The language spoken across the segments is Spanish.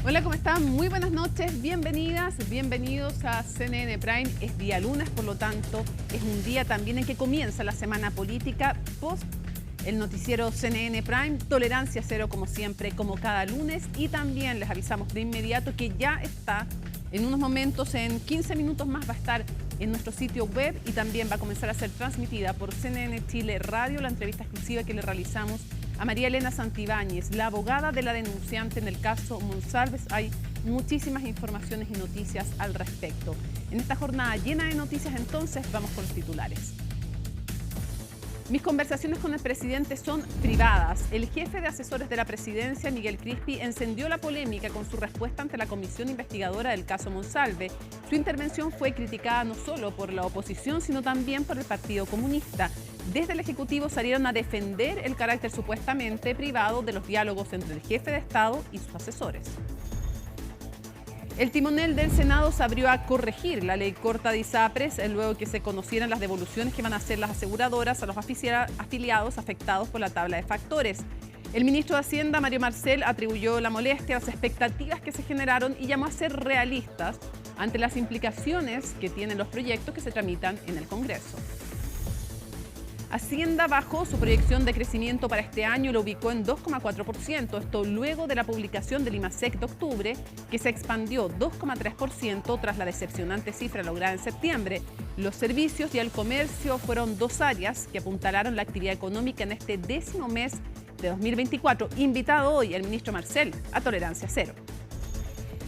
Hola, ¿cómo están? Muy buenas noches, bienvenidas, bienvenidos a CNN Prime. Es día lunes, por lo tanto, es un día también en que comienza la semana política post el noticiero CNN Prime, tolerancia cero como siempre, como cada lunes. Y también les avisamos de inmediato que ya está en unos momentos, en 15 minutos más, va a estar en nuestro sitio web y también va a comenzar a ser transmitida por CNN Chile Radio, la entrevista exclusiva que le realizamos a María Elena Santibáñez, la abogada de la denunciante en el caso Monsalves. Hay muchísimas informaciones y noticias al respecto. En esta jornada llena de noticias, entonces, vamos con los titulares. Mis conversaciones con el presidente son privadas. El jefe de asesores de la presidencia, Miguel Crispi, encendió la polémica con su respuesta ante la comisión investigadora del caso Monsalve. Su intervención fue criticada no solo por la oposición, sino también por el Partido Comunista. Desde el Ejecutivo salieron a defender el carácter supuestamente privado de los diálogos entre el jefe de Estado y sus asesores. El timonel del Senado se abrió a corregir la ley corta de ISAPRES luego que se conocieran las devoluciones que van a hacer las aseguradoras a los afiliados afectados por la tabla de factores. El ministro de Hacienda, Mario Marcel, atribuyó la molestia a las expectativas que se generaron y llamó a ser realistas ante las implicaciones que tienen los proyectos que se tramitan en el Congreso. Hacienda bajó su proyección de crecimiento para este año y lo ubicó en 2,4%, esto luego de la publicación del IMASEC de octubre, que se expandió 2,3% tras la decepcionante cifra lograda en septiembre. Los servicios y el comercio fueron dos áreas que apuntalaron la actividad económica en este 10º mes de 2024. Invitado hoy el ministro Marcel a tolerancia cero.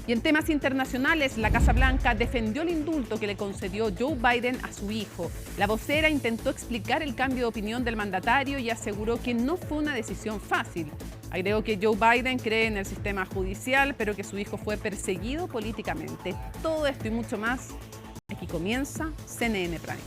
Y en temas internacionales, la Casa Blanca defendió el indulto que le concedió Joe Biden a su hijo. La vocera intentó explicar el cambio de opinión del mandatario y aseguró que no fue una decisión fácil. Agregó que Joe Biden cree en el sistema judicial, pero que su hijo fue perseguido políticamente. Todo esto y mucho más, aquí comienza CNN Prime.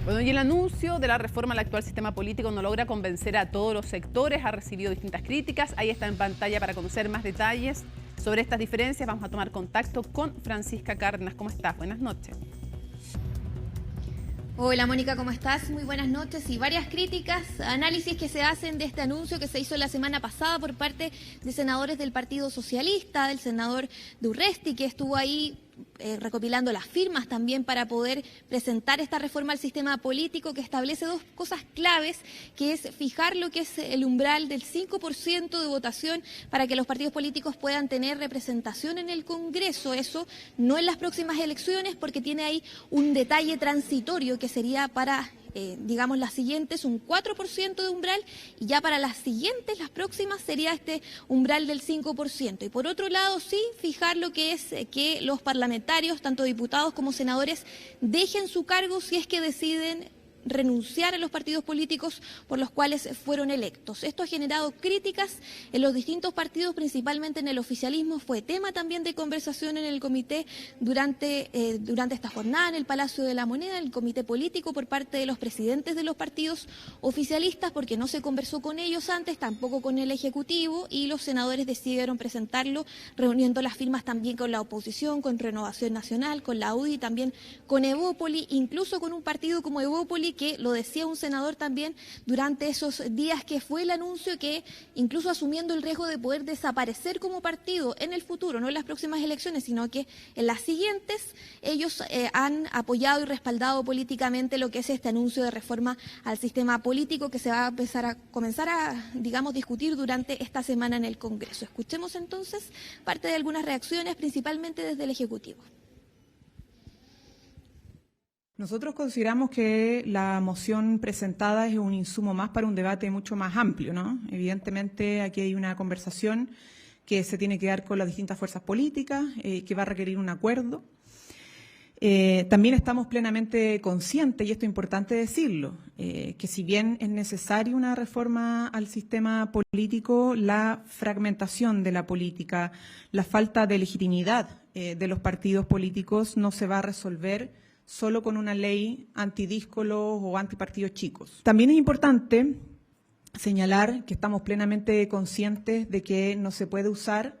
Bueno, y el anuncio de la reforma al actual sistema político no logra convencer a todos los sectores, ha recibido distintas críticas. Ahí está en pantalla para conocer más detalles sobre estas diferencias. Vamos a tomar contacto con Francisca Cárdenas. ¿Cómo estás? Buenas noches. Hola Mónica, ¿cómo estás? Muy buenas noches. Y varias críticas, análisis que se hacen de este anuncio que se hizo la semana pasada por parte de senadores del Partido Socialista, del senador Durresti, que estuvo ahí recopilando las firmas también para poder presentar esta reforma al sistema político que establece dos cosas claves, que es fijar lo que es el umbral del 5% de votación para que los partidos políticos puedan tener representación en el Congreso. Eso no en las próximas elecciones, porque tiene ahí un detalle transitorio que sería para digamos las siguientes, un 4% de umbral, y ya para las siguientes, las próximas, sería este umbral del 5%. Y por otro lado, sí, fijar lo que es que los parlamentarios, tanto diputados como senadores, dejen su cargo si es que deciden renunciar a los partidos políticos por los cuales fueron electos. Esto ha generado críticas en los distintos partidos, principalmente en el oficialismo. Fue tema también de conversación en el comité durante esta jornada en el Palacio de la Moneda, el comité político por parte de los presidentes de los partidos oficialistas, porque no se conversó con ellos antes, tampoco con el Ejecutivo, y los senadores decidieron presentarlo, reuniendo las firmas también con la oposición, con Renovación Nacional, con la UDI, también con Evópoli, incluso con un partido como Evópoli, que lo decía un senador también durante esos días que fue el anuncio, que incluso asumiendo el riesgo de poder desaparecer como partido en el futuro, no en las próximas elecciones, sino que en las siguientes, ellos han apoyado y respaldado políticamente lo que es este anuncio de reforma al sistema político que se va a comenzar a, digamos, discutir durante esta semana en el Congreso. Escuchemos entonces parte de algunas reacciones, principalmente desde el Ejecutivo. Nosotros consideramos que la moción presentada es un insumo más para un debate mucho más amplio, ¿no? Evidentemente aquí hay una conversación que se tiene que dar con las distintas fuerzas políticas, que va a requerir un acuerdo. También estamos plenamente conscientes, y esto es importante decirlo, que si bien es necesaria una reforma al sistema político, la fragmentación de la política, la falta de legitimidad de los partidos políticos no se va a resolver solo con una ley antidíscolos o antipartidos chicos. También es importante señalar que estamos plenamente conscientes de que no se puede usar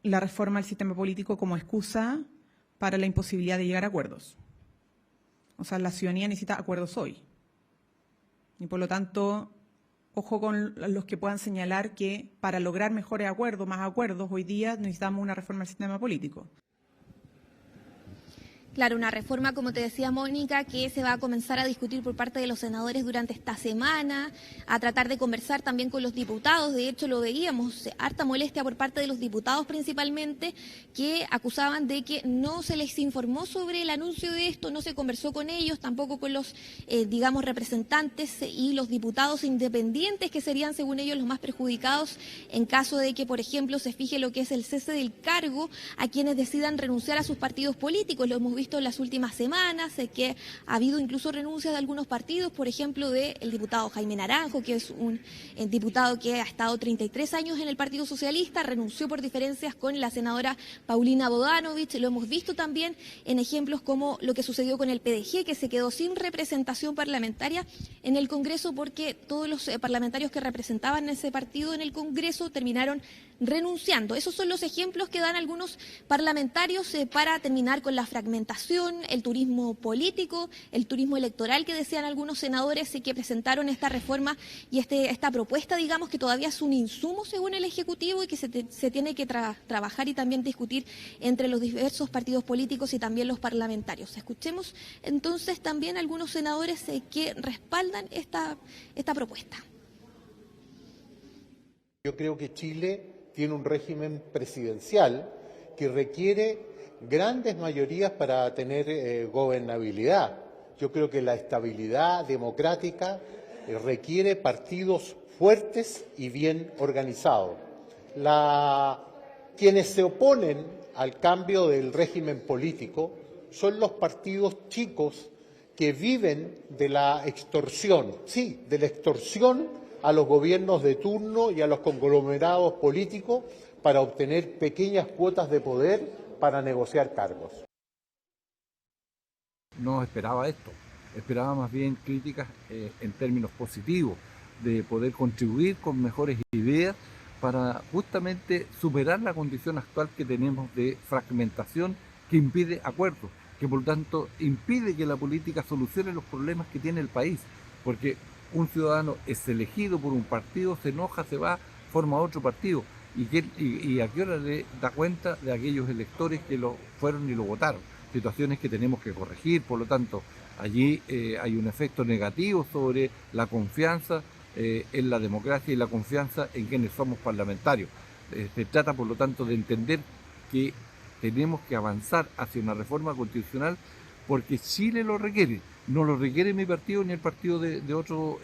la reforma al sistema político como excusa para la imposibilidad de llegar a acuerdos. O sea, la ciudadanía necesita acuerdos hoy. Y por lo tanto, ojo con los que puedan señalar que para lograr mejores acuerdos, más acuerdos, hoy día necesitamos una reforma del sistema político. Claro, una reforma, como te decía Mónica, que se va a comenzar a discutir por parte de los senadores durante esta semana, a tratar de conversar también con los diputados. De hecho, lo veíamos, harta molestia por parte de los diputados principalmente, que acusaban de que no se les informó sobre el anuncio de esto, no se conversó con ellos, tampoco con los, representantes y los diputados independientes, que serían, según ellos, los más perjudicados en caso de que, por ejemplo, se fije lo que es el cese del cargo a quienes decidan renunciar a sus partidos políticos. Lo hemos visto en las últimas semanas, que ha habido incluso renuncias de algunos partidos, por ejemplo, del diputado Jaime Naranjo, que es un diputado que ha estado 33 años en el Partido Socialista, renunció por diferencias con la senadora Paulina Bodanovich. Lo hemos visto también en ejemplos como lo que sucedió con el PDG, que se quedó sin representación parlamentaria en el Congreso porque todos los parlamentarios que representaban ese partido en el Congreso terminaron renunciando. Esos son los ejemplos que dan algunos parlamentarios para terminar con la fragmentación, el turismo político, el turismo electoral que decían algunos senadores y que presentaron esta reforma y esta propuesta, digamos, que todavía es un insumo según el Ejecutivo y que se tiene que trabajar y también discutir entre los diversos partidos políticos y también los parlamentarios. Escuchemos entonces también algunos senadores que respaldan esta propuesta. Yo creo que Chile tiene un régimen presidencial que requiere grandes mayorías para tener gobernabilidad. Yo creo que la estabilidad democrática requiere partidos fuertes y bien organizados. Quienes se oponen al cambio del régimen político son los partidos chicos que viven de la extorsión, sí, de la extorsión a los gobiernos de turno y a los conglomerados políticos para obtener pequeñas cuotas de poder para negociar cargos. No esperaba esto, esperaba más bien críticas en términos positivos, de poder contribuir con mejores ideas para justamente superar la condición actual que tenemos de fragmentación que impide acuerdos, que por lo tanto impide que la política solucione los problemas que tiene el país, porque un ciudadano es elegido por un partido, se enoja, se va, forma otro partido, y a qué hora le da cuenta de aquellos electores que lo fueron y lo votaron. Situaciones que tenemos que corregir, por lo tanto, allí hay un efecto negativo sobre la confianza en la democracia y la confianza en quienes somos parlamentarios. Se trata, por lo tanto, de entender que tenemos que avanzar hacia una reforma constitucional porque Chile lo requiere. No lo requiere mi partido ni el partido de otro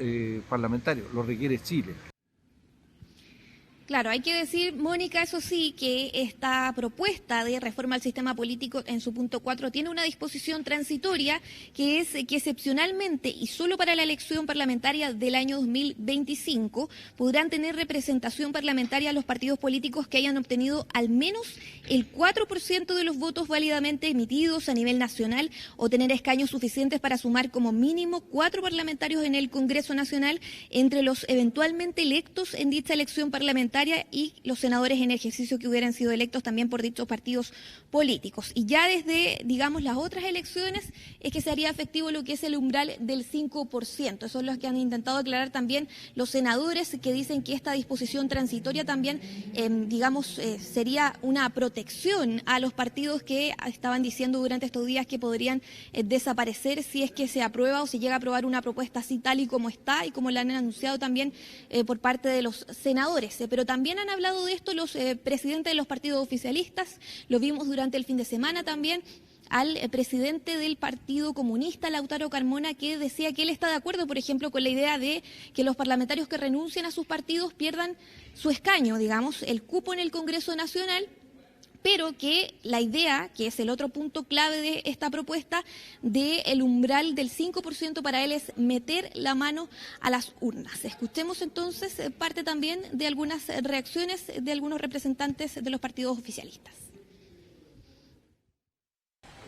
parlamentario, lo requiere Chile. Claro, hay que decir, Mónica, eso sí, que esta propuesta de reforma al sistema político en su punto 4 tiene una disposición transitoria que es que excepcionalmente y solo para la elección parlamentaria del año 2025 podrán tener representación parlamentaria los partidos políticos que hayan obtenido al menos el 4% de los votos válidamente emitidos a nivel nacional o tener escaños suficientes para sumar como mínimo 4 parlamentarios en el Congreso Nacional entre los eventualmente electos en dicha elección parlamentaria y los senadores en ejercicio que hubieran sido electos también por dichos partidos políticos. Y ya desde, digamos, las otras elecciones es que se haría efectivo lo que es el umbral del 5%. Eso es lo que han intentado aclarar también los senadores, que dicen que esta disposición transitoria también, sería una protección a los partidos que estaban diciendo durante estos días que podrían desaparecer si es que se aprueba o se llega a aprobar una propuesta así tal y como está y como la han anunciado también por parte de los senadores. Pero también han hablado de esto los presidentes de los partidos oficialistas, lo vimos durante el fin de semana también, al presidente del Partido Comunista, Lautaro Carmona, que decía que él está de acuerdo, por ejemplo, con la idea de que los parlamentarios que renuncien a sus partidos pierdan su escaño, digamos, el cupo en el Congreso Nacional, pero que la idea, que es el otro punto clave de esta propuesta, del umbral del 5% para él es meter la mano a las urnas. Escuchemos entonces parte también de algunas reacciones de algunos representantes de los partidos oficialistas.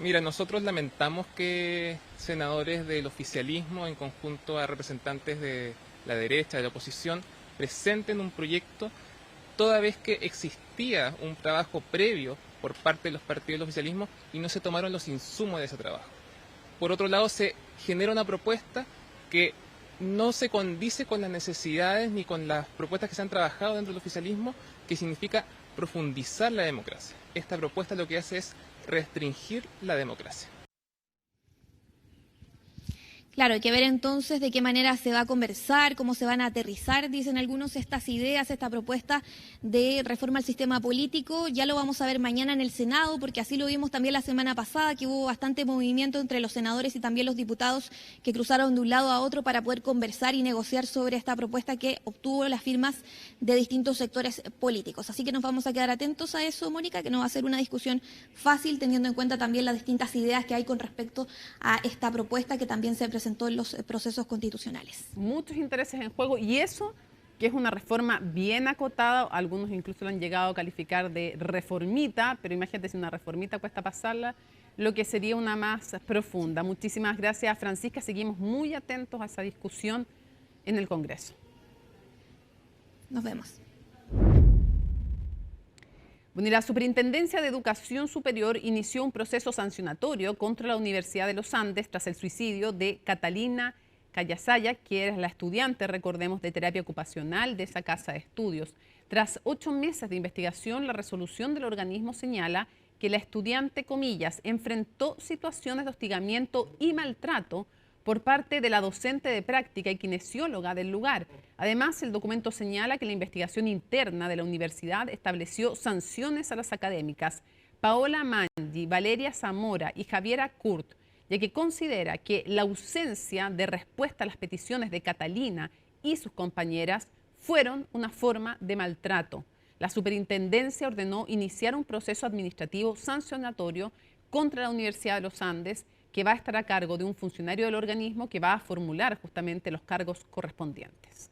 Mira, nosotros lamentamos que senadores del oficialismo, en conjunto a representantes de la derecha, de la oposición, presenten un proyecto toda vez que existía un trabajo previo por parte de los partidos del oficialismo y no se tomaron los insumos de ese trabajo. por otro lado se genera una propuesta que no se condice con las necesidades ni con las propuestas que se han trabajado dentro del oficialismo, que significa profundizar la democracia. Esta propuesta lo que hace es restringir la democracia. Claro, hay que ver entonces de qué manera se va a conversar, cómo se van a aterrizar, dicen algunos, estas ideas, esta propuesta de reforma al sistema político. Ya lo vamos a ver mañana en el Senado, porque así lo vimos también la semana pasada, que hubo bastante movimiento entre los senadores y también los diputados que cruzaron de un lado a otro para poder conversar y negociar sobre esta propuesta que obtuvo las firmas de distintos sectores políticos. Así que nos vamos a quedar atentos a eso, Mónica, que no va a ser una discusión fácil, teniendo en cuenta también las distintas ideas que hay con respecto a esta propuesta que también se presentó en los procesos constitucionales. Muchos intereses en juego, y eso que es una reforma bien acotada, algunos incluso lo han llegado a calificar de reformita, pero imagínate si una reformita cuesta pasarla, lo que sería una más profunda. Muchísimas gracias, Francisca, seguimos muy atentos a esa discusión en el Congreso. Nos vemos. Bueno, y la Superintendencia de Educación Superior inició un proceso sancionatorio contra la Universidad de los Andes tras el suicidio de Catalina Callasaya, que era la estudiante, recordemos, de terapia ocupacional de esa casa de estudios. Tras 8 meses de investigación, la resolución del organismo señala que la estudiante, comillas, enfrentó situaciones de hostigamiento y maltrato por parte de la docente de práctica y kinesióloga del lugar. Además, el documento señala que la investigación interna de la universidad estableció sanciones a las académicas Paola Mangi, Valeria Zamora y Javiera Kurt, ya que considera que la ausencia de respuesta a las peticiones de Catalina y sus compañeras fueron una forma de maltrato. La superintendencia ordenó iniciar un proceso administrativo sancionatorio contra la Universidad de los Andes, que va a estar a cargo de un funcionario del organismo que va a formular justamente los cargos correspondientes.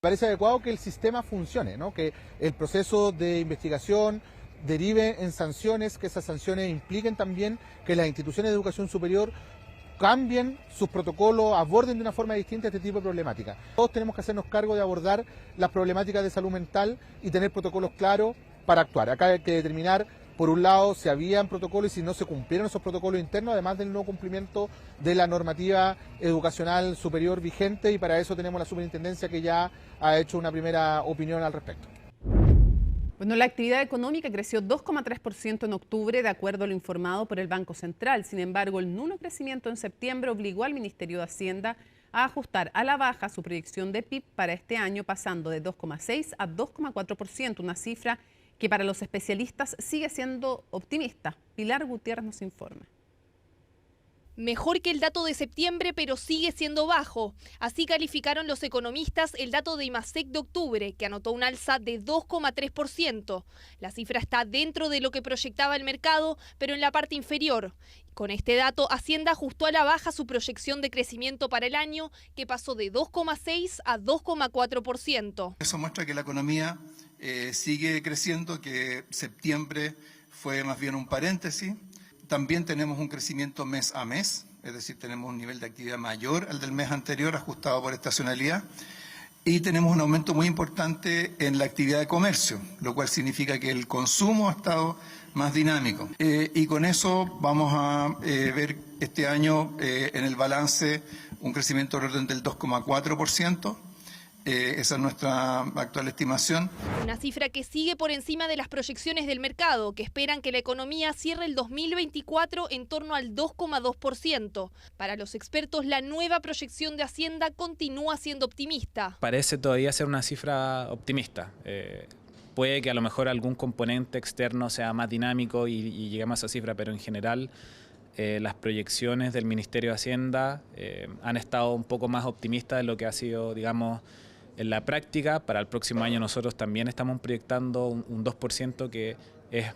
Me parece adecuado que el sistema funcione, ¿no? Que el proceso de investigación derive en sanciones, que esas sanciones impliquen también que las instituciones de educación superior cambien sus protocolos, aborden de una forma distinta este tipo de problemática. Todos tenemos que hacernos cargo de abordar las problemáticas de salud mental y tener protocolos claros para actuar. Acá hay que determinar, por un lado, si habían protocolos y si no se cumplieron esos protocolos internos, además del no cumplimiento de la normativa educacional superior vigente, y para eso tenemos la superintendencia que ya ha hecho una primera opinión al respecto. Bueno, la actividad económica creció 2,3% en octubre, de acuerdo a lo informado por el Banco Central. Sin embargo, el nulo crecimiento en septiembre obligó al Ministerio de Hacienda a ajustar a la baja su proyección de PIB para este año, pasando de 2,6 a 2,4%, una cifra que para los especialistas sigue siendo optimista. Pilar Gutiérrez nos informa. Mejor que el dato de septiembre, pero sigue siendo bajo. Así calificaron los economistas el dato de IMASEC de octubre, que anotó un alza de 2,3%. La cifra está dentro de lo que proyectaba el mercado, pero en la parte inferior. Con este dato, Hacienda ajustó a la baja su proyección de crecimiento para el año, que pasó de 2,6 a 2,4%. Eso muestra que la economía sigue creciendo, que septiembre fue más bien un paréntesis. También tenemos un crecimiento mes a mes, es decir, tenemos un nivel de actividad mayor al del mes anterior, ajustado por estacionalidad, y tenemos un aumento muy importante en la actividad de comercio, lo cual significa que el consumo ha estado más dinámico. Y con eso vamos a ver este año en el balance un crecimiento del orden del 2,4%. Esa es nuestra actual estimación. Una cifra que sigue por encima de las proyecciones del mercado, que esperan que la economía cierre el 2024 en torno al 2,2%. Para los expertos, la nueva proyección de Hacienda continúa siendo optimista. Parece todavía ser una cifra optimista. Puede que a lo mejor algún componente externo sea más dinámico y lleguemos a esa cifra, pero en general las proyecciones del Ministerio de Hacienda han estado un poco más optimistas de lo que ha sido, digamos, en la práctica. Para el próximo año nosotros también estamos proyectando un 2%, que es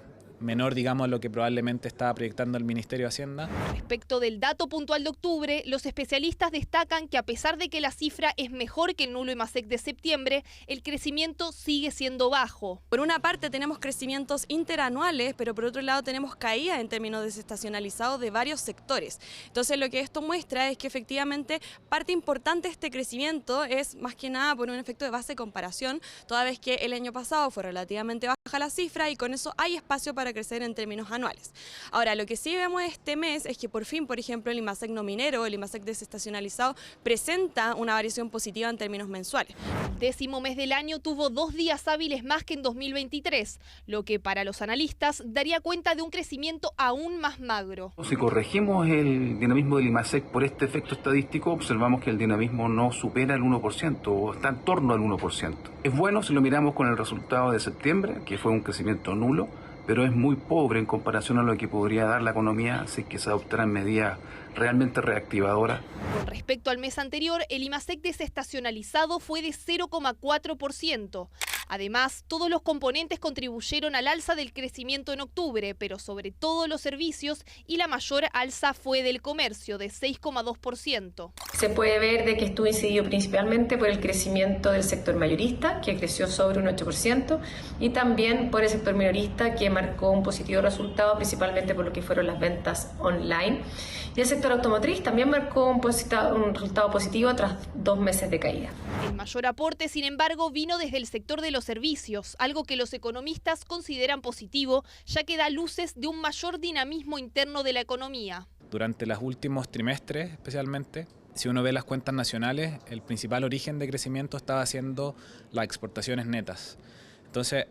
menor, digamos, a lo que probablemente estaba proyectando el Ministerio de Hacienda. Respecto del dato puntual de octubre, los especialistas destacan que a pesar de que la cifra es mejor que el nulo IMASEC de septiembre, el crecimiento sigue siendo bajo. Por una parte tenemos crecimientos interanuales, pero por otro lado tenemos caídas en términos desestacionalizados de varios sectores. Entonces lo que esto muestra es que efectivamente parte importante de este crecimiento es más que nada por un efecto de base de comparación, toda vez que el año pasado fue relativamente baja la cifra y con eso hay espacio para para crecer en términos anuales. Ahora, lo que sí vemos este mes es que por fin, por ejemplo, el IMASEC no minero, el IMASEC desestacionalizado, presenta una variación positiva en términos mensuales. El 10º mes del año tuvo 2 días hábiles más que en 2023, lo que para los analistas daría cuenta de un crecimiento aún más magro. Si corregimos el dinamismo del IMASEC por este efecto estadístico, observamos que el dinamismo no supera el 1% o está en torno al 1%. Es bueno si lo miramos con el resultado de septiembre, que fue un crecimiento nulo, pero es muy pobre en comparación a lo que podría dar la economía si es que se adoptaran medidas realmente reactivadoras. Con respecto al mes anterior, el IMASEC desestacionalizado fue de 0,4%. Además, todos los componentes contribuyeron al alza del crecimiento en octubre, pero sobre todo los servicios, y la mayor alza fue del comercio, de 6,2%. Se puede ver de que estuvo incidido principalmente por el crecimiento del sector mayorista, que creció sobre un 8%, y también por el sector minorista, que marcó un positivo resultado, principalmente por lo que fueron las ventas online. Y el sector automotriz también marcó un resultado positivo tras 2 meses de caída. El mayor aporte, sin embargo, vino desde el sector de los servicios, algo que los economistas consideran positivo, ya que da luces de un mayor dinamismo interno de la economía. Durante los últimos trimestres, especialmente, si uno ve las cuentas nacionales, el principal origen de crecimiento estaba siendo las exportaciones netas. Entonces,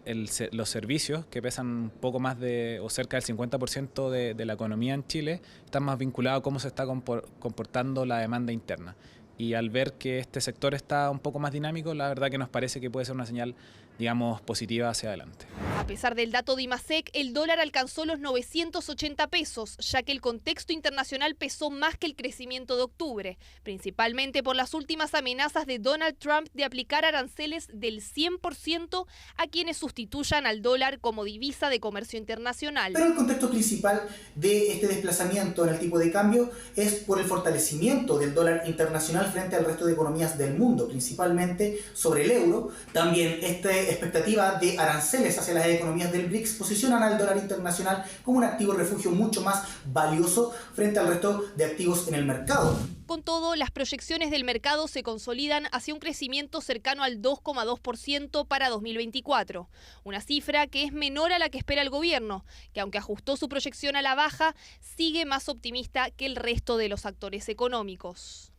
los servicios, que pesan un poco más de, o cerca del 50% de la economía en Chile, están más vinculados a cómo se está comportando la demanda interna. Y al ver que este sector está un poco más dinámico, la verdad que nos parece que puede ser una señal, digamos, positiva hacia adelante. A pesar del dato de IMASEC, el dólar alcanzó los 980 pesos, ya que el contexto internacional pesó más que el crecimiento de octubre, principalmente por las últimas amenazas de Donald Trump de aplicar aranceles del 100% a quienes sustituyan al dólar como divisa de comercio internacional. Pero el contexto principal de este desplazamiento en el tipo de cambio es por el fortalecimiento del dólar internacional frente al resto de economías del mundo, principalmente sobre el euro. También esta expectativa de aranceles hacia las economías del BRICS posicionan al dólar internacional como un activo refugio mucho más valioso frente al resto de activos en el mercado. Con todo, las proyecciones del mercado se consolidan hacia un crecimiento cercano al 2,2% para 2024, una cifra que es menor a la que espera el gobierno, que aunque ajustó su proyección a la baja, sigue más optimista que el resto de los actores económicos.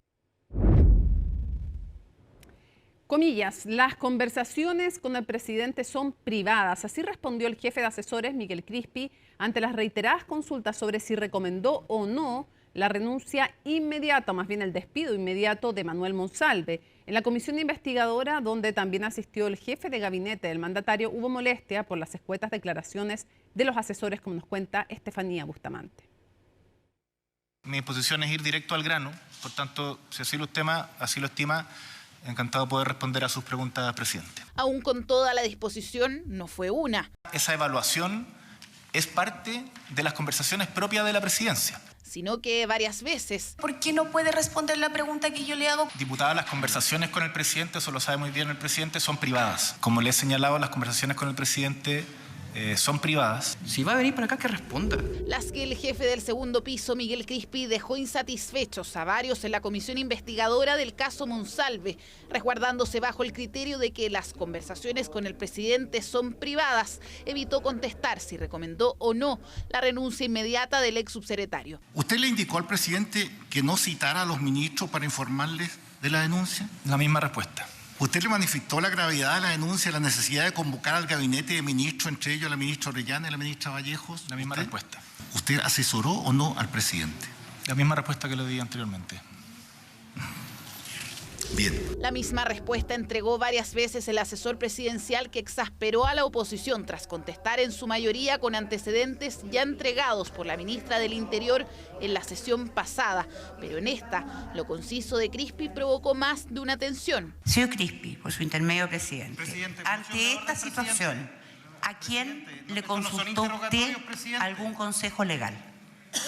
Comillas, las conversaciones con el presidente son privadas. Así respondió el jefe de asesores, Miguel Crispi, ante las reiteradas consultas sobre si recomendó o no la renuncia inmediata, más bien el despido inmediato de Manuel Monsalve. En la comisión investigadora, donde también asistió el jefe de gabinete del mandatario, hubo molestia por las escuetas declaraciones de los asesores, como nos cuenta Estefanía Bustamante. Mi posición es ir directo al grano, por tanto, si así lo estima, encantado de poder responder a sus preguntas, presidente. Aún con toda la disposición, no fue una. Esa evaluación es parte de las conversaciones propias de la presidencia. Sino que varias veces. ¿Por qué no puede responder la pregunta que yo le hago? Diputada, las conversaciones con el presidente, eso lo sabe muy bien el presidente, son privadas. Como le he señalado, las conversaciones con el presidente son privadas. Si va a venir para acá, que responda. Las que el jefe del segundo piso, Miguel Crispi, dejó insatisfechos a varios en la comisión investigadora del caso Monsalve, resguardándose bajo el criterio de que las conversaciones con el presidente son privadas. Evitó contestar si recomendó o no la renuncia inmediata del ex subsecretario. ¿Usted le indicó al presidente que no citara a los ministros para informarles de la denuncia? La misma respuesta. ¿Usted le manifestó la gravedad de la denuncia, la necesidad de convocar al gabinete de ministros, entre ellos a la ministra Orellana y la ministra Vallejos? La misma respuesta. ¿Usted asesoró o no al presidente? La misma respuesta que le di anteriormente. Bien. La misma respuesta entregó varias veces el asesor presidencial, que exasperó a la oposición tras contestar en su mayoría con antecedentes ya entregados por la ministra del Interior en la sesión pasada. Pero en esta, lo conciso de Crispi provocó más de una tensión. Señor Crispi, por su intermedio, presidente, ante esta situación, ¿a quién le consultó usted algún consejo legal?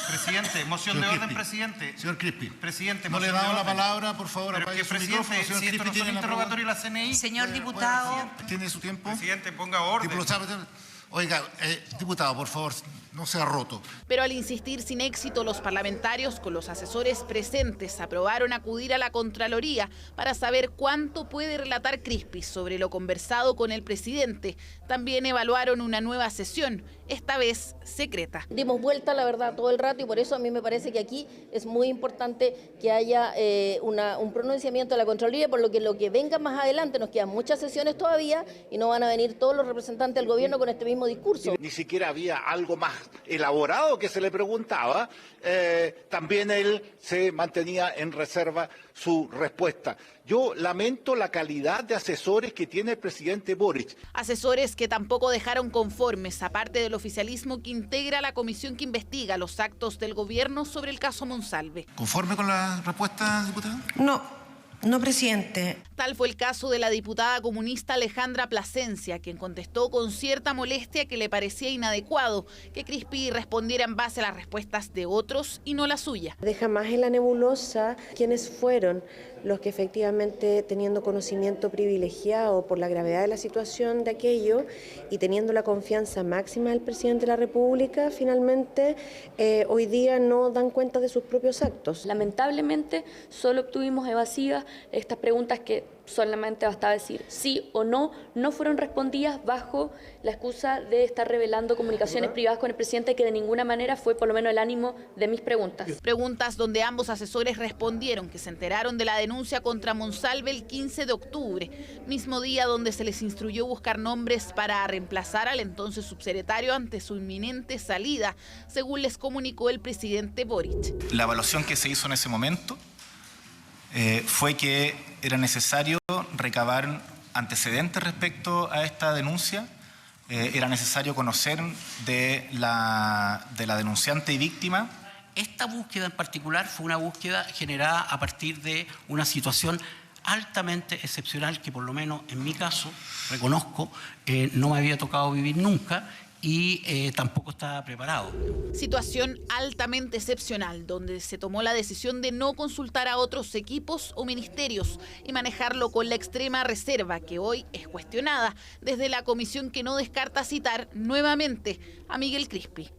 Presidente, moción de orden, presidente. Señor Crispi, presidente, no le he dado la palabra, por favor. Pero que presidente, si esto no son interrogatorios de la CNI. Señor diputado. ¿Tiene su tiempo? Presidente, ponga orden. Oiga, diputado, por favor, no se ha roto. Pero al insistir sin éxito, los parlamentarios con los asesores presentes aprobaron acudir a la Contraloría para saber cuánto puede relatar Crispi sobre lo conversado con el presidente. También evaluaron una nueva sesión, esta vez secreta. Dimos vuelta, la verdad, todo el rato y por eso a mí me parece que aquí es muy importante que haya un pronunciamiento de la Contraloría, por lo que venga más adelante, nos quedan muchas sesiones todavía y no van a venir todos los representantes del gobierno con este mismo discurso. Ni siquiera había algo más elaborado que se le preguntaba, también él se mantenía en reserva su respuesta. Yo lamento la calidad de asesores que tiene el presidente Boric. Asesores que tampoco dejaron conformes, aparte del oficialismo que integra la comisión que investiga los actos del gobierno sobre el caso Monsalve. ¿Conforme con la respuesta, diputada? No, presidente. Tal fue el caso de la diputada comunista Alejandra Plasencia, quien contestó con cierta molestia que le parecía inadecuado que Crispi respondiera en base a las respuestas de otros y no la suya. Deja más en la nebulosa quiénes fueron los que efectivamente, teniendo conocimiento privilegiado por la gravedad de la situación de aquello y teniendo la confianza máxima del presidente de la República, finalmente hoy día no dan cuenta de sus propios actos. Lamentablemente solo obtuvimos evasivas estas preguntas que solamente bastaba decir sí o no, no fueron respondidas bajo la excusa de estar revelando comunicaciones privadas con el presidente, que de ninguna manera fue por lo menos el ánimo de mis preguntas. Preguntas donde ambos asesores respondieron que se enteraron de la denuncia contra Monsalve el 15 de octubre, mismo día donde se les instruyó buscar nombres para reemplazar al entonces subsecretario ante su inminente salida, según les comunicó el presidente Boric. La evaluación que se hizo en ese momento fue que era necesario recabar antecedentes respecto a esta denuncia, era necesario conocer de la denunciante y víctima. Esta búsqueda en particular fue una búsqueda generada a partir de una situación altamente excepcional que, por lo menos en mi caso, reconozco, no me había tocado vivir nunca y tampoco estaba preparado. Situación altamente excepcional, donde se tomó la decisión de no consultar a otros equipos o ministerios y manejarlo con la extrema reserva que hoy es cuestionada desde la comisión que no descarta citar nuevamente a Miguel Crispi.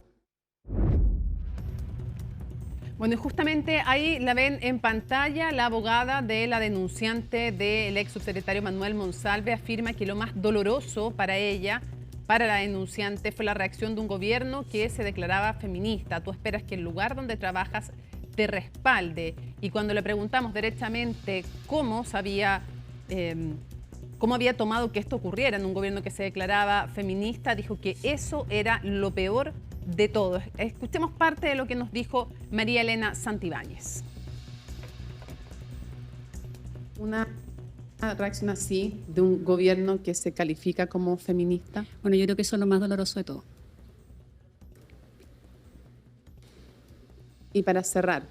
Bueno, y justamente ahí la ven en pantalla, la abogada de la denunciante del ex subsecretario Manuel Monsalve afirma que lo más doloroso para ella, para la denunciante, fue la reacción de un gobierno que se declaraba feminista. Tú esperas que el lugar donde trabajas te respalde. Y cuando le preguntamos derechamente cómo había tomado que esto ocurriera en un gobierno que se declaraba feminista, dijo que eso era lo peor de todo. Escuchemos parte de lo que nos dijo María Elena Santibáñez. Una reacción así de un gobierno que se califica como feminista. Bueno, yo creo que eso es lo más doloroso de todo. Y para cerrar,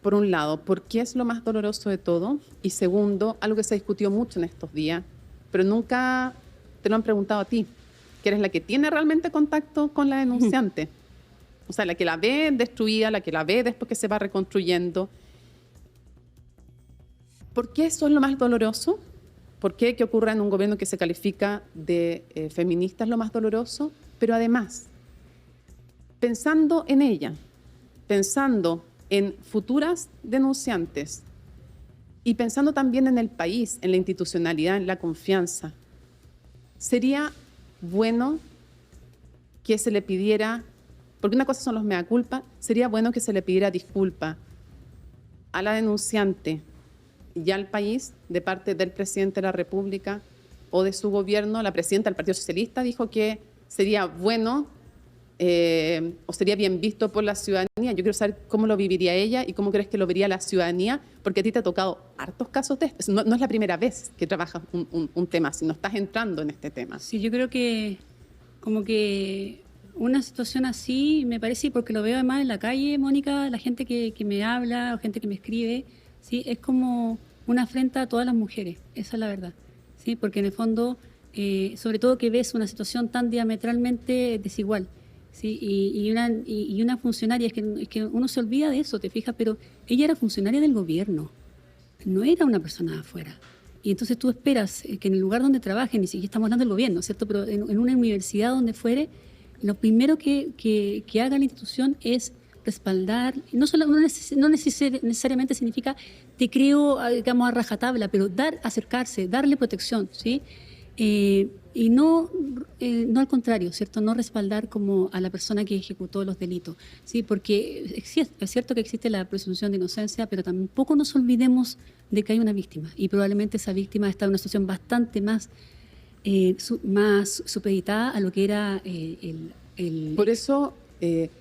por un lado, ¿por qué es lo más doloroso de todo? Y segundo, algo que se discutió mucho en estos días, pero nunca te lo han preguntado a ti, que eres la que tiene realmente contacto con la denunciante. O sea, la que la ve destruida, la que la ve después que se va reconstruyendo. ¿Por qué eso es lo más doloroso? ¿Por qué que ocurra en un gobierno que se califica de feminista es lo más doloroso? Pero además, pensando en ella, pensando en futuras denunciantes y pensando también en el país, en la institucionalidad, en la confianza, sería bueno que se le pidiera, porque una cosa son los mea culpa, sería bueno que se le pidiera disculpa a la denunciante y al país de parte del presidente de la República o de su gobierno. La presidenta del Partido Socialista dijo que sería bueno o sería bien visto por la ciudadanía. Yo quiero saber cómo lo viviría ella y cómo crees que lo vería la ciudadanía, porque a ti te ha tocado hartos casos de esto. No es la primera vez que trabajas un tema, sino estás entrando en este tema. Sí, yo creo que como que una situación así me parece, porque lo veo además en la calle, Mónica, la gente que me habla o gente que me escribe, ¿sí? Es como una afrenta a todas las mujeres, esa es la verdad, ¿sí? Porque en el fondo, sobre todo que ves una situación tan diametralmente desigual, ¿sí? Y una funcionaria, es que uno se olvida de eso, te fijas, pero ella era funcionaria del gobierno, no era una persona de afuera. Y entonces tú esperas que en el lugar donde trabaje, ni siquiera estamos hablando del gobierno, ¿cierto? Pero en una universidad donde fuere, lo primero que haga la institución es respaldar, no necesariamente significa te creo, digamos, a rajatabla, pero acercarse, darle protección, ¿sí? Y no al contrario, ¿cierto? No respaldar como a la persona que ejecutó los delitos, ¿sí? Porque es cierto que existe la presunción de inocencia, pero tampoco nos olvidemos de que hay una víctima y probablemente esa víctima está en una situación bastante más supeditada a lo que era el Por eso,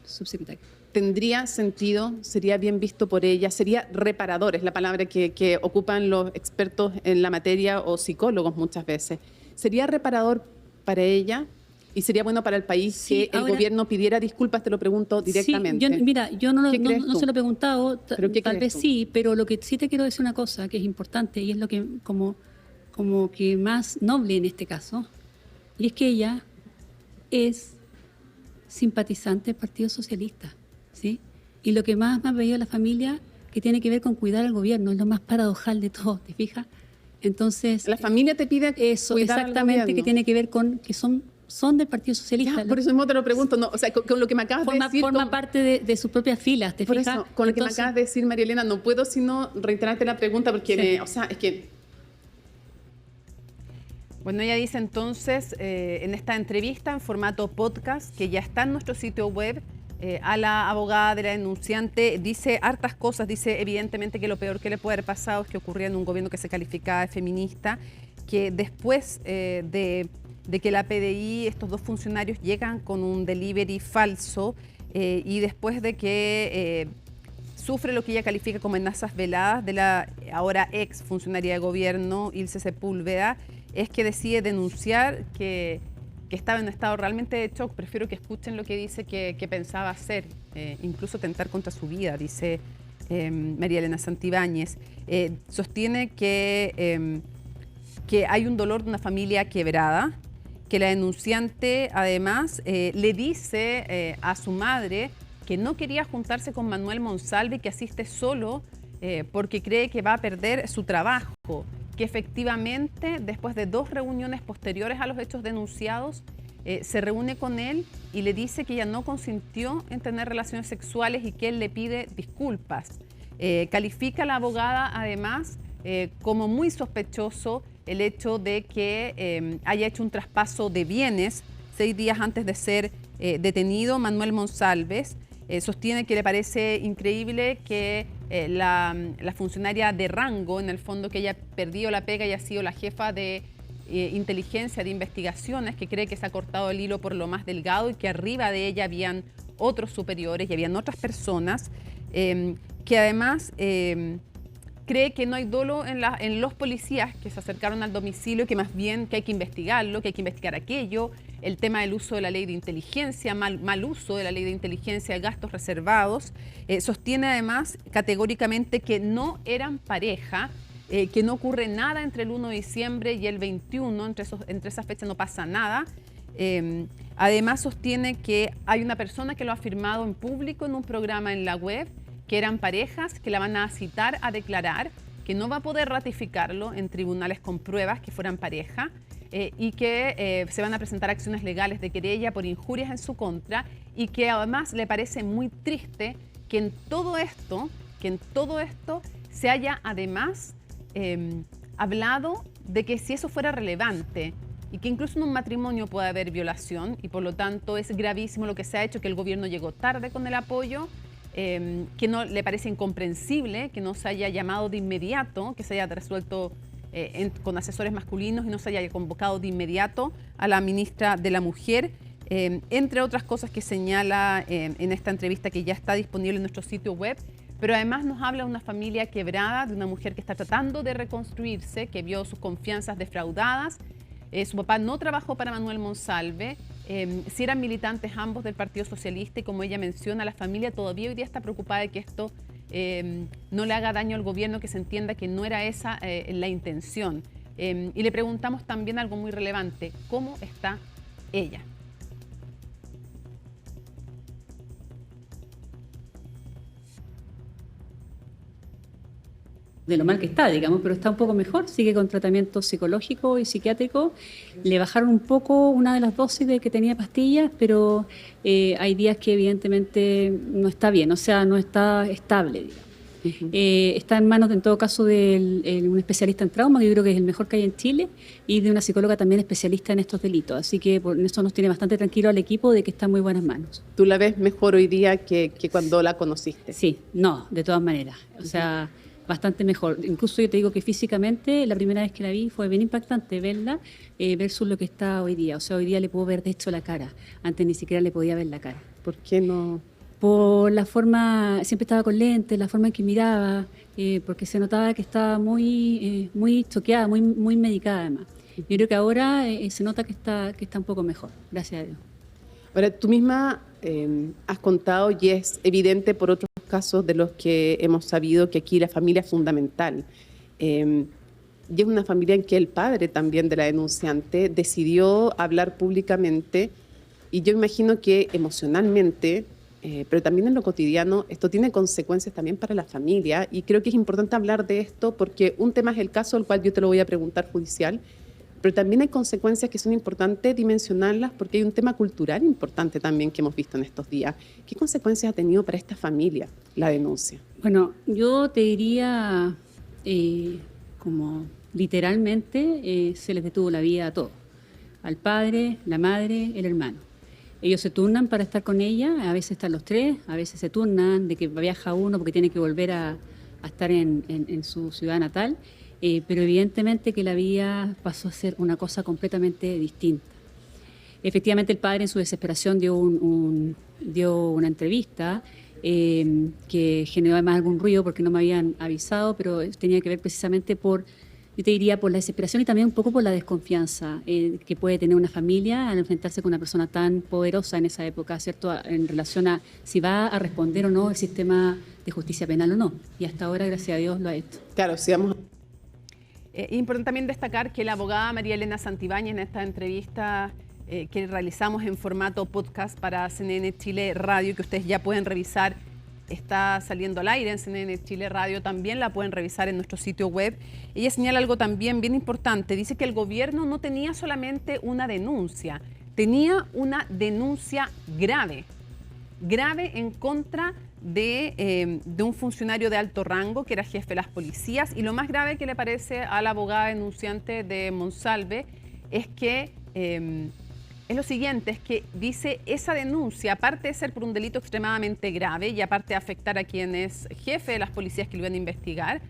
subsecretario. tendría sentido, sería bien visto por ella, sería reparador, es la palabra que ocupan los expertos en la materia o psicólogos muchas veces. Sería reparador para ella y sería bueno para el país que el gobierno pidiera disculpas, te lo pregunto directamente. Sí, yo no se lo he preguntado, tal vez tú? sí, pero lo que sí te quiero decir una cosa que es importante y es lo que como que más noble en este caso, y es que ella es simpatizante del Partido Socialista, ¿sí? Y lo que más me ha pedido la familia, que tiene que ver con cuidar al gobierno, es lo más paradojal de todo, ¿te fijas? Entonces, la familia te pide eso, exactamente, que tiene que ver con que son del Partido Socialista. Ya, por eso mismo te lo pregunto, no, o sea, con lo que me acabas de decir... Forma parte de sus propias filas, ¿te fijas? Por eso, con lo que me acabas de decir, María Elena, no puedo sino reiterarte la pregunta porque, es que... Bueno, ella dice entonces, en esta entrevista en formato podcast, que ya está en nuestro sitio web, a la abogada de la denunciante, dice hartas cosas, dice evidentemente que lo peor que le puede haber pasado es que ocurría en un gobierno que se calificaba de feminista, que después de que la PDI, estos dos funcionarios llegan con un delivery falso y después de que sufre lo que ella califica como amenazas veladas de la ahora ex funcionaria de gobierno, Ilse Sepúlveda, es que decide denunciar que estaba en un estado realmente de shock. Prefiero que escuchen lo que dice que pensaba hacer, incluso tentar contra su vida, dice María Elena Santibáñez. Sostiene que hay un dolor de una familia quebrada, que la denunciante además le dice a su madre que no quería juntarse con Manuel Monsalve, que asiste solo porque cree que va a perder su trabajo, que efectivamente después de 2 reuniones posteriores a los hechos denunciados se reúne con él y le dice que ella no consintió en tener relaciones sexuales y que él le pide disculpas. Califica a la abogada además como muy sospechoso el hecho de que haya hecho un traspaso de bienes 6 días antes de ser detenido Manuel Monsalves. Sostiene que le parece increíble que la funcionaria de rango, en el fondo que ella perdió la pega y ha sido la jefa de inteligencia, de investigaciones, que cree que se ha cortado el hilo por lo más delgado y que arriba de ella habían otros superiores y habían otras personas, que además cree que no hay dolo en los policías que se acercaron al domicilio, que más bien que hay que investigarlo, que hay que investigar aquello, el tema del uso de la ley de inteligencia, mal uso de la ley de inteligencia de gastos reservados. Sostiene además categóricamente que no eran pareja, que no ocurre nada entre el 1 de diciembre y el 21, entre esas fechas no pasa nada. Además sostiene que hay una persona que lo ha afirmado en público en un programa en la web, que eran parejas, que la van a citar a declarar, que no va a poder ratificarlo en tribunales con pruebas que fueran pareja, y que se van a presentar acciones legales de querella por injurias en su contra, y que además le parece muy triste que en todo esto se haya además hablado de que si eso fuera relevante y que incluso en un matrimonio puede haber violación y por lo tanto es gravísimo lo que se ha hecho, que el gobierno llegó tarde con el apoyo, que no le parece incomprensible que no se haya llamado de inmediato, que se haya resuelto con asesores masculinos y no se haya convocado de inmediato a la ministra de la Mujer, entre otras cosas que señala en esta entrevista que ya está disponible en nuestro sitio web. Pero además nos habla de una familia quebrada, de una mujer que está tratando de reconstruirse, que vio sus confianzas defraudadas. Su papá no trabajó para Manuel Monsalve, si eran militantes ambos del Partido Socialista, y como ella menciona, la familia todavía hoy día está preocupada de que esto no le haga daño al gobierno, que se entienda que no era esa la intención. Y le preguntamos también algo muy relevante: ¿cómo está ella? de lo mal que está, digamos, pero está un poco mejor, sigue con tratamiento psicológico y psiquiátrico. Le bajaron un poco una de las dosis de que tenía pastillas, pero hay días que evidentemente no está bien, o sea, no está estable, digamos. Está en manos, en todo caso, de un especialista en trauma, que yo creo que es el mejor que hay en Chile, y de una psicóloga también especialista en estos delitos. Así que por eso nos tiene bastante tranquilo al equipo de que está en muy buenas manos. ¿Tú la ves mejor hoy día que cuando la conociste? Sí, no, de todas maneras. O sea, bastante mejor. Incluso yo te digo que físicamente, la primera vez que la vi fue bien impactante verla versus lo que está hoy día. O sea, hoy día le puedo ver, de hecho, la cara. Antes ni siquiera le podía ver la cara. ¿Por qué no...? Por la forma, siempre estaba con lentes, la forma en que miraba, porque se notaba que estaba muy choqueada, muy medicada además. Yo creo que ahora se nota que está un poco mejor, gracias a Dios. Ahora, tú misma has contado, y es evidente por otros casos de los que hemos sabido, que aquí la familia es fundamental. Y es una familia en que el padre también de la denunciante decidió hablar públicamente, y yo imagino que emocionalmente... pero también en lo cotidiano, esto tiene consecuencias también para la familia, y creo que es importante hablar de esto porque un tema es el caso al cual yo te lo voy a preguntar judicial, pero también hay consecuencias que son importantes dimensionarlas porque hay un tema cultural importante también que hemos visto en estos días. ¿Qué consecuencias ha tenido para esta familia la denuncia? Bueno, yo te diría como literalmente se les detuvo la vida a todos, al padre, la madre, el hermano. Ellos se turnan para estar con ella, a veces están los tres, a veces se turnan de que viaja uno porque tiene que volver a estar en su ciudad natal, pero evidentemente que la vida pasó a ser una cosa completamente distinta. Efectivamente, el padre en su desesperación dio una entrevista que generó además algún ruido porque no me habían avisado, pero tenía que ver precisamente yo te diría por la desesperación y también un poco por la desconfianza que puede tener una familia al enfrentarse con una persona tan poderosa en esa época, ¿cierto? En relación a si va a responder o no el sistema de justicia penal o no. Y hasta ahora, gracias a Dios, lo ha hecho. Claro, sigamos. Importante también destacar que la abogada María Elena Santibáñez, en esta entrevista que realizamos en formato podcast para CNN Chile Radio, que ustedes ya pueden revisar, está saliendo al aire en CNN Chile Radio, también la pueden revisar en nuestro sitio web. Ella señala algo también bien importante, dice que el gobierno no tenía solamente una denuncia, tenía una denuncia grave en contra de un funcionario de alto rango que era jefe de las policías, y lo más grave que le parece a la abogada denunciante de Monsalve es que es lo siguiente, es que dice esa denuncia, aparte de ser por un delito extremadamente grave y aparte de afectar a quien es jefe de las policías que lo iban a investigar,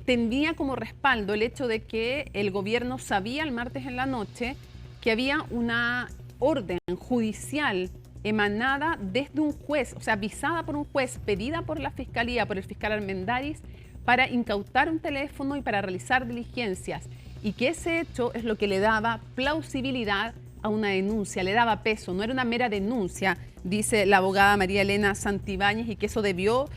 tendría como respaldo el hecho de que el gobierno sabía el martes en la noche que había una orden judicial emanada desde un juez, o sea, avisada por un juez, pedida por la Fiscalía, por el fiscal Armendáriz, para incautar un teléfono y para realizar diligencias, y que ese hecho es lo que le daba plausibilidad a una denuncia, le daba peso, no era una mera denuncia, dice la abogada María Elena Santibáñez, y que eso debió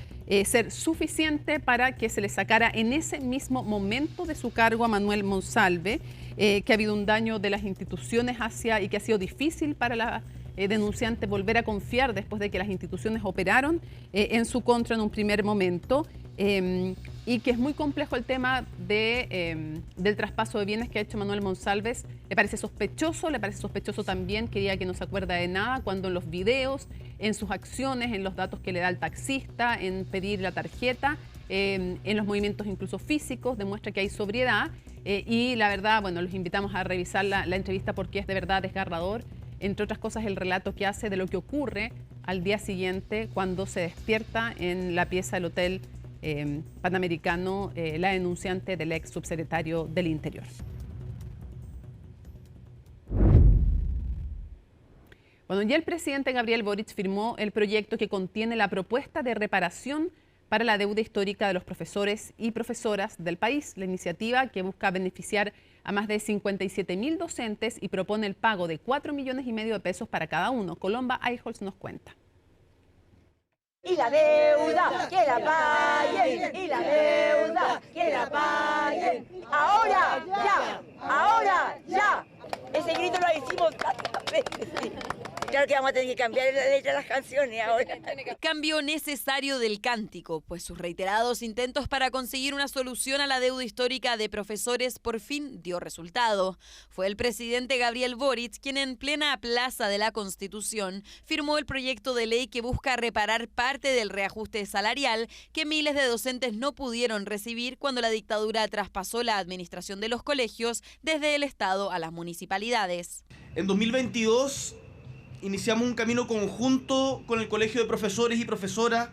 ser suficiente para que se le sacara en ese mismo momento de su cargo a Manuel Monsalve, que ha habido un daño de las instituciones y que ha sido difícil para la denunciante volver a confiar después de que las instituciones operaron en su contra en un primer momento, y que es muy complejo el tema del traspaso de bienes que ha hecho Manuel Monsalve. Le parece sospechoso también que diga que no se acuerda de nada, cuando en los videos, en sus acciones, en los datos que le da el taxista, en pedir la tarjeta, en los movimientos incluso físicos, demuestra que hay sobriedad, y la verdad, bueno, los invitamos a revisar la entrevista porque es de verdad desgarrador, entre otras cosas el relato que hace de lo que ocurre al día siguiente cuando se despierta en la pieza del Hotel Panamericano la denunciante del ex subsecretario del Interior. Bueno, ya el presidente Gabriel Boric firmó el proyecto que contiene la propuesta de reparación para la deuda histórica de los profesores y profesoras del país. La iniciativa, que busca beneficiar a más de 57.000 docentes y propone el pago de 4,5 millones de pesos para cada uno. Colomba Eichholz nos cuenta. Y la deuda, que la paguen, y la deuda, que la paguen. Ahora, ya, ahora, ya. Ese grito lo decimos tantas veces. Claro que vamos a tener que cambiar la letra de las canciones ahora. Cambio necesario del cántico, pues sus reiterados intentos para conseguir una solución a la deuda histórica de profesores por fin dio resultado. Fue el presidente Gabriel Boric quien en plena plaza de la Constitución firmó el proyecto de ley que busca reparar parte del reajuste salarial que miles de docentes no pudieron recibir cuando la dictadura traspasó la administración de los colegios desde el Estado a las municipalidades. En 2022 iniciamos un camino conjunto con el Colegio de Profesores y Profesoras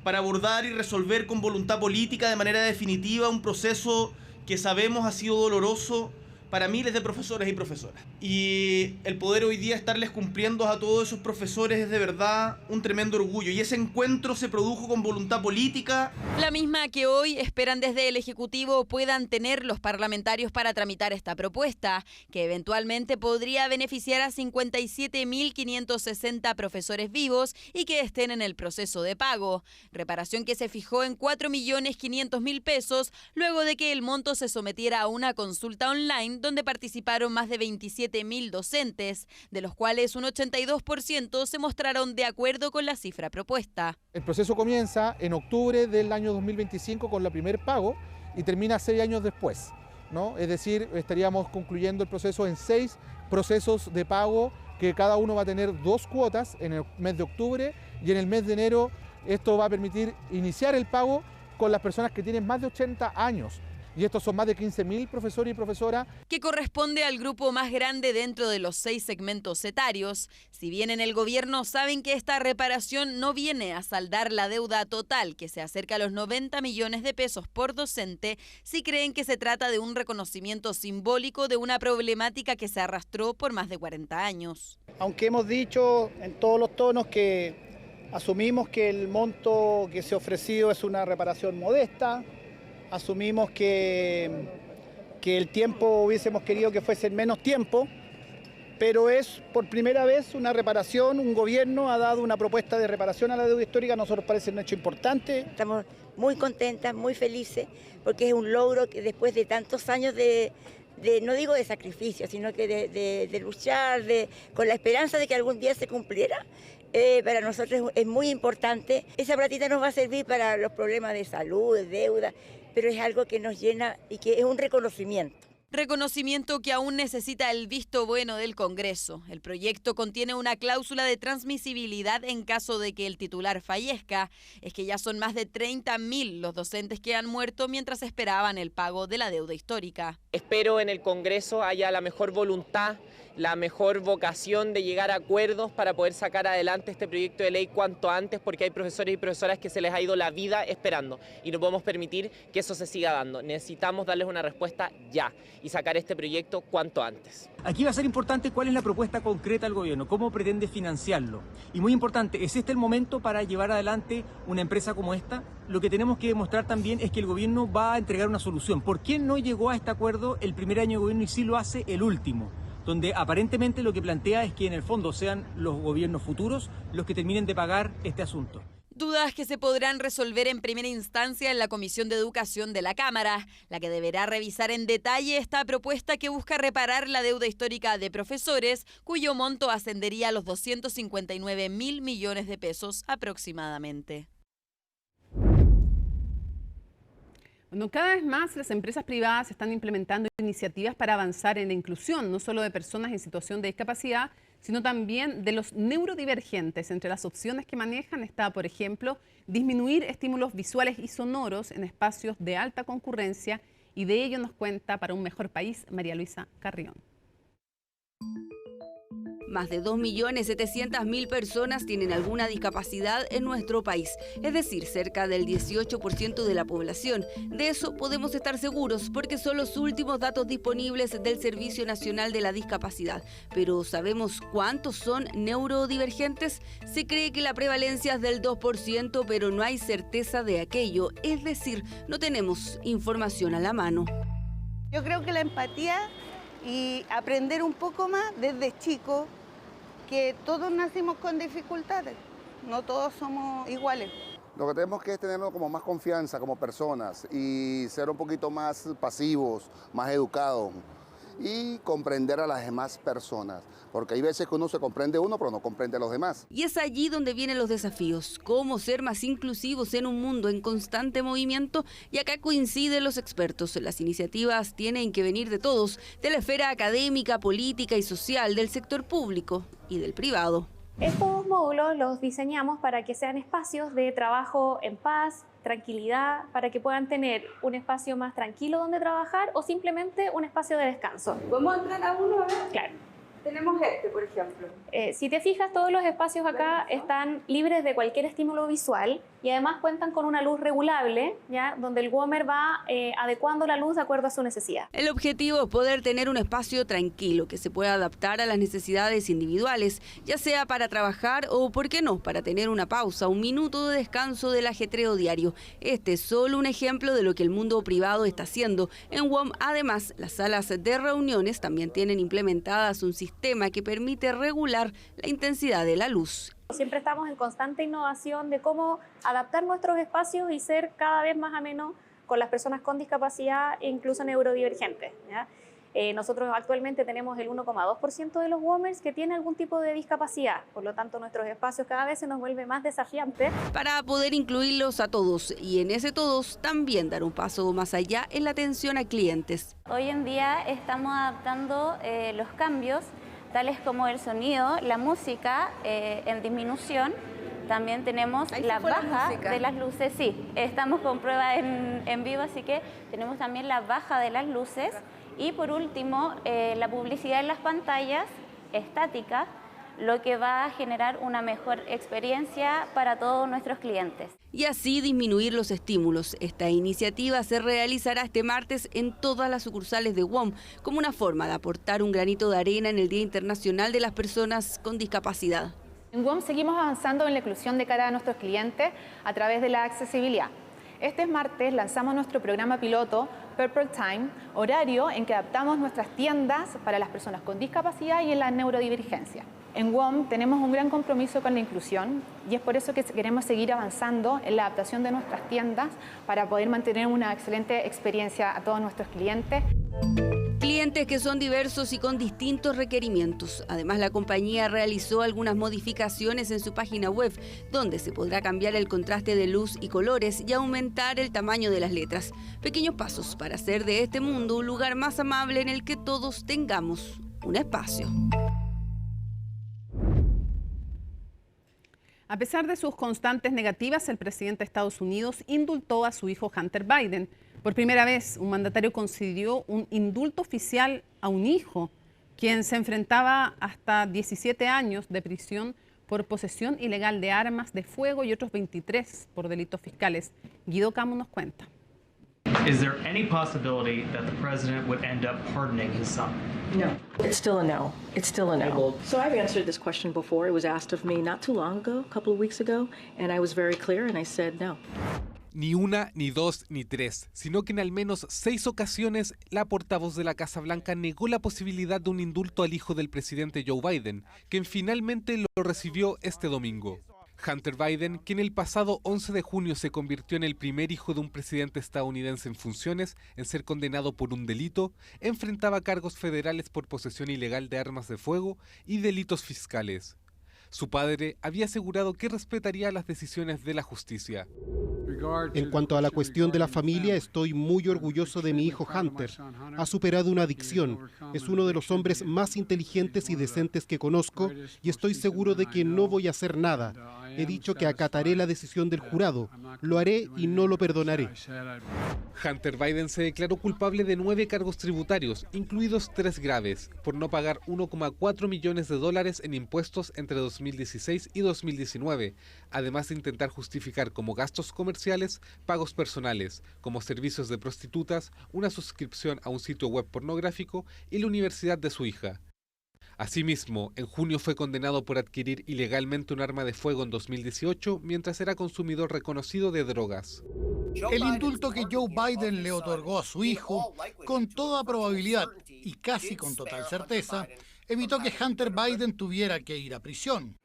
para abordar y resolver con voluntad política de manera definitiva un proceso que sabemos ha sido doloroso para miles de profesores y profesoras. Y el poder hoy día estarles cumpliendo a todos esos profesores es de verdad un tremendo orgullo. Y ese encuentro se produjo con voluntad política. La misma que hoy esperan desde el Ejecutivo puedan tener los parlamentarios para tramitar esta propuesta, que eventualmente podría beneficiar a 57.560 profesores vivos y que estén en el proceso de pago. Reparación que se fijó en 4.500.000 pesos luego de que el monto se sometiera a una consulta online donde participaron más de 27.000 docentes, de los cuales un 82% se mostraron de acuerdo con la cifra propuesta. El proceso comienza en octubre del año 2025 con el primer pago y termina 6 años después, ¿no? Es decir, estaríamos concluyendo el proceso en 6 procesos de pago que cada uno va a tener 2 cuotas en el mes de octubre y en el mes de enero. Esto va a permitir iniciar el pago con las personas que tienen más de 80 años. Y estos son más de 15.000 profesores y profesoras. Que corresponde al grupo más grande dentro de los 6 segmentos etarios. Si bien en el gobierno saben que esta reparación no viene a saldar la deuda total, que se acerca a los 90 millones de pesos por docente, sí creen que se trata de un reconocimiento simbólico de una problemática que se arrastró por más de 40 años. Aunque hemos dicho en todos los tonos que asumimos que el monto que se ha ofrecido es una reparación modesta, asumimos que el tiempo hubiésemos querido que fuese en menos tiempo, pero es por primera vez una reparación, un gobierno ha dado una propuesta de reparación a la deuda histórica, a nosotros parece un hecho importante. Estamos muy contentas, muy felices, porque es un logro que después de tantos años no digo de sacrificio, sino que de luchar, con la esperanza de que algún día se cumpliera. Para nosotros es muy importante. Esa platita nos va a servir para los problemas de salud, de deuda, pero es algo que nos llena y que es un reconocimiento. Reconocimiento que aún necesita el visto bueno del Congreso. El proyecto contiene una cláusula de transmisibilidad en caso de que el titular fallezca. Es que ya son más de 30.000 los docentes que han muerto mientras esperaban el pago de la deuda histórica. Espero en el Congreso haya la mejor voluntad, la mejor vocación de llegar a acuerdos para poder sacar adelante este proyecto de ley cuanto antes, porque hay profesores y profesoras que se les ha ido la vida esperando y no podemos permitir que eso se siga dando. Necesitamos darles una respuesta ya y sacar este proyecto cuanto antes. Aquí va a ser importante cuál es la propuesta concreta del gobierno, cómo pretende financiarlo. Y muy importante, ¿es este el momento para llevar adelante una empresa como esta? Lo que tenemos que demostrar también es que el gobierno va a entregar una solución. ¿Por qué no llegó a este acuerdo el primer año de gobierno y sí lo hace el último? Donde aparentemente lo que plantea es que en el fondo sean los gobiernos futuros los que terminen de pagar este asunto. Dudas que se podrán resolver en primera instancia en la Comisión de Educación de la Cámara, la que deberá revisar en detalle esta propuesta que busca reparar la deuda histórica de profesores, cuyo monto ascendería a los 259.000 millones de pesos aproximadamente. Bueno, cada vez más las empresas privadas están implementando iniciativas para avanzar en la inclusión, no solo de personas en situación de discapacidad, sino también de los neurodivergentes. Entre las opciones que manejan está, por ejemplo, disminuir estímulos visuales y sonoros en espacios de alta concurrencia, y de ello nos cuenta Para un Mejor País María Luisa Carrión. Más de 2.700.000 personas tienen alguna discapacidad en nuestro país, es decir, cerca del 18% de la población. De eso podemos estar seguros porque son los últimos datos disponibles del Servicio Nacional de la Discapacidad. Pero ¿sabemos cuántos son neurodivergentes? Se cree que la prevalencia es del 2%, pero no hay certeza de aquello, es decir, no tenemos información a la mano. Yo creo que la empatía y aprender un poco más desde chico, que todos nacimos con dificultades, no todos somos iguales. Lo que tenemos que es tener como más confianza como personas y ser un poquito más pasivos, más educados. y comprender a las demás personas, porque hay veces que uno se comprende uno, pero no comprende a los demás. Y es allí donde vienen los desafíos, cómo ser más inclusivos en un mundo en constante movimiento, y acá coinciden los expertos. Las iniciativas tienen que venir de todos, de la esfera académica, política y social, del sector público y del privado. Estos módulos los diseñamos para que sean espacios de trabajo en paz, tranquilidad, para que puedan tener un espacio más tranquilo donde trabajar o simplemente un espacio de descanso. ¿Podemos entrar a uno? A ver. Claro. Tenemos este, por ejemplo. Si te fijas, todos los espacios acá están libres de cualquier estímulo visual y además cuentan con una luz regulable, ¿ya? Donde el WOMER va adecuando la luz de acuerdo a su necesidad. El objetivo es poder tener un espacio tranquilo que se pueda adaptar a las necesidades individuales, ya sea para trabajar o, ¿por qué no?, para tener una pausa, un minuto de descanso del ajetreo diario. Este es solo un ejemplo de lo que el mundo privado está haciendo. En WOM, además, las salas de reuniones también tienen implementadas un sistema que permite regular la intensidad de la luz. Siempre estamos en constante innovación de cómo adaptar nuestros espacios y ser cada vez más ameno con las personas con discapacidad e incluso neurodivergentes, ¿ya? Nosotros actualmente tenemos el 1,2% de los WOMers que tiene algún tipo de discapacidad, por lo tanto nuestros espacios cada vez se nos vuelve más desafiantes. Para poder incluirlos a todos y en ese todos también dar un paso más allá en la atención a clientes. Hoy en día estamos adaptando los cambios, tales como el sonido, la música en disminución. También tenemos la baja de las luces, sí, estamos con prueba en vivo, así que tenemos también la baja de las luces. Y por último, la publicidad en las pantallas estática, lo que va a generar una mejor experiencia para todos nuestros clientes. Y así disminuir los estímulos. Esta iniciativa se realizará este martes en todas las sucursales de WOM como una forma de aportar un granito de arena en el Día Internacional de las Personas con Discapacidad. En WOM seguimos avanzando en la inclusión de cara a nuestros clientes a través de la accesibilidad. Este martes lanzamos nuestro programa piloto Purple Time, horario en que adaptamos nuestras tiendas para las personas con discapacidad y en la neurodivergencia. En WOM tenemos un gran compromiso con la inclusión y es por eso que queremos seguir avanzando en la adaptación de nuestras tiendas para poder mantener una excelente experiencia a todos nuestros clientes. Clientes que son diversos y con distintos requerimientos. Además, la compañía realizó algunas modificaciones en su página web, donde se podrá cambiar el contraste de luz y colores y aumentar el tamaño de las letras. Pequeños pasos para hacer de este mundo un lugar más amable en el que todos tengamos un espacio. A pesar de sus constantes negativas, el presidente de Estados Unidos indultó a su hijo Hunter Biden. Por primera vez, un mandatario concedió un indulto oficial a un hijo, quien se enfrentaba hasta 17 años de prisión por posesión ilegal de armas de fuego y otros 23 por delitos fiscales. Guido Camo nos cuenta. Is there any possibility that the president would end up pardoning his son? No, it's still a no. It's still a no. So I've answered this question before. It was asked of me not too long ago, a couple of weeks ago, and I was very clear and I said no. Ni una, ni dos, ni tres, sino que en al menos 6 ocasiones la portavoz de la Casa Blanca negó la posibilidad de un indulto al hijo del presidente Joe Biden, quien finalmente lo recibió este domingo. Hunter Biden, quien el pasado 11 de junio se convirtió en el primer hijo de un presidente estadounidense en funciones en ser condenado por un delito, enfrentaba cargos federales por posesión ilegal de armas de fuego y delitos fiscales. Su padre había asegurado que respetaría las decisiones de la justicia. En cuanto a la cuestión de la familia, estoy muy orgulloso de mi hijo Hunter. Ha superado una adicción, es uno de los hombres más inteligentes y decentes que conozco y estoy seguro de que no voy a hacer nada. He dicho que acataré la decisión del jurado, lo haré y no lo perdonaré. Hunter Biden se declaró culpable de 9 cargos tributarios, incluidos 3 graves, por no pagar $1,4 millones en impuestos entre 2016 y 2019, además de intentar justificar como gastos comerciales pagos personales, como servicios de prostitutas, una suscripción a un sitio web pornográfico y la universidad de su hija. Asimismo, en junio fue condenado por adquirir ilegalmente un arma de fuego en 2018 mientras era consumidor reconocido de drogas. El indulto que Joe Biden le otorgó a su hijo, con toda probabilidad y casi con total certeza, evitó que Hunter Biden tuviera que ir a prisión.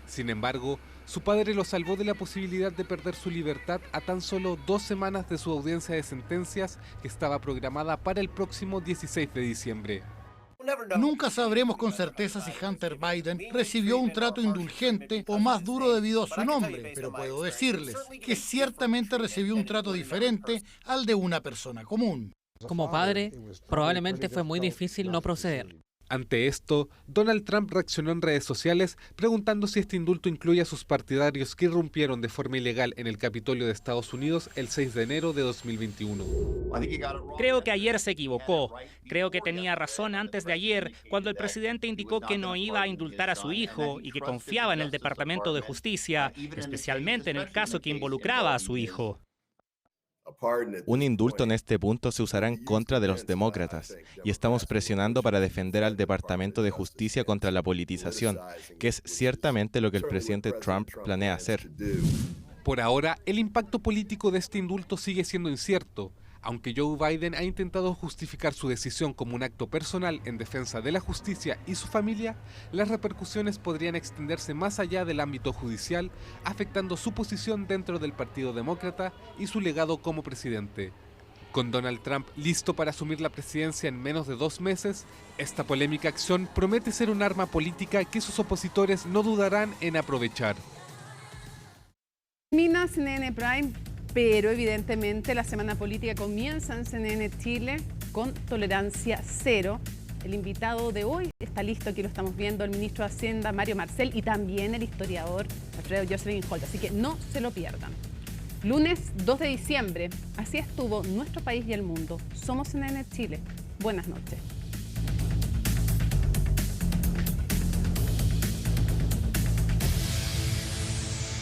Sin embargo, Su padre lo salvó de la posibilidad de perder su libertad a tan solo 2 semanas de su audiencia de sentencias que estaba programada para el próximo 16 de diciembre. Nunca sabremos con certeza si Hunter Biden recibió un trato indulgente o más duro debido a su nombre, pero puedo decirles que ciertamente recibió un trato diferente al de una persona común. Como padre, probablemente fue muy difícil no proceder. Ante esto, Donald Trump reaccionó en redes sociales preguntando si este indulto incluye a sus partidarios que irrumpieron de forma ilegal en el Capitolio de Estados Unidos el 6 de enero de 2021. Creo que ayer se equivocó. Creo que tenía razón antes de ayer cuando el presidente indicó que no iba a indultar a su hijo y que confiaba en el Departamento de Justicia, especialmente en el caso que involucraba a su hijo. Un indulto en este punto se usará en contra de los demócratas y estamos presionando para defender al Departamento de Justicia contra la politización, que es ciertamente lo que el presidente Trump planea hacer. Por ahora, el impacto político de este indulto sigue siendo incierto, aunque Joe Biden ha intentado justificar su decisión como un acto personal en defensa de la justicia y su familia. Las repercusiones podrían extenderse más allá del ámbito judicial, afectando su posición dentro del Partido Demócrata y su legado como presidente. Con Donald Trump listo para asumir la presidencia en menos de 2 meses, esta polémica acción promete ser un arma política que sus opositores no dudarán en aprovechar. Termina CNN Prime, pero evidentemente la semana política comienza en CNN Chile con tolerancia cero. El invitado de hoy está listo, aquí lo estamos viendo, el ministro de Hacienda, Mario Marcel, y también el historiador Alfredo Jocelyn Holt, así que no se lo pierdan. Lunes 2 de diciembre, así estuvo nuestro país y el mundo. Somos CNN Chile. Buenas noches.